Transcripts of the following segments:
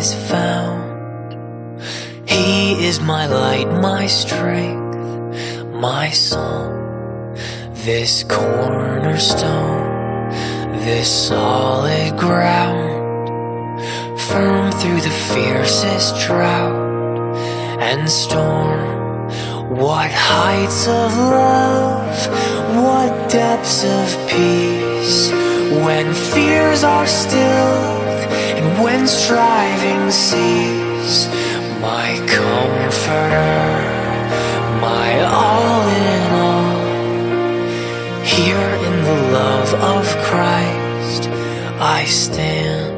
is found. He is my light, my strength, my song. This cornerstone, this solid ground, firm through the fiercest drought and storm. What heights of love, what depths of peace, when fears are stilled and when striving cease. My comforter, my all in all, here in the love of Christ I stand.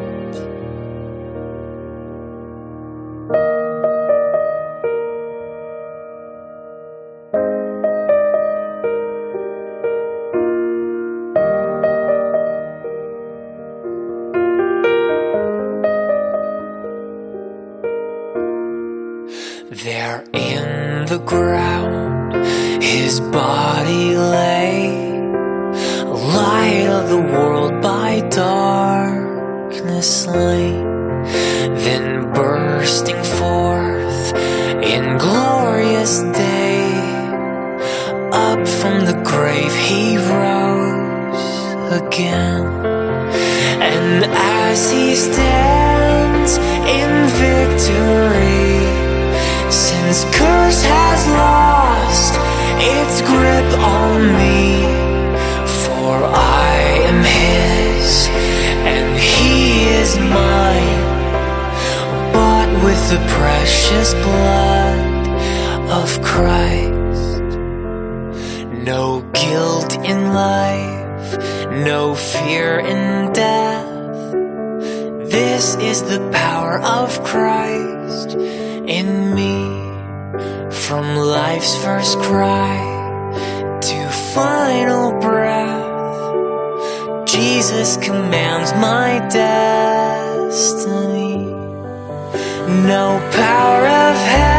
There in the ground his body lay, light of the world by darkness slain. Then bursting forth in glorious day, up from the grave he rose again. And as he stands in victory, sin's curse has lost its grip on me. For I am his and he is mine, bought with the precious blood of Christ. No guilt in life, no fear in death. This is the power of Christ in me. From life's first cry to final breath, Jesus commands my destiny. No power of hell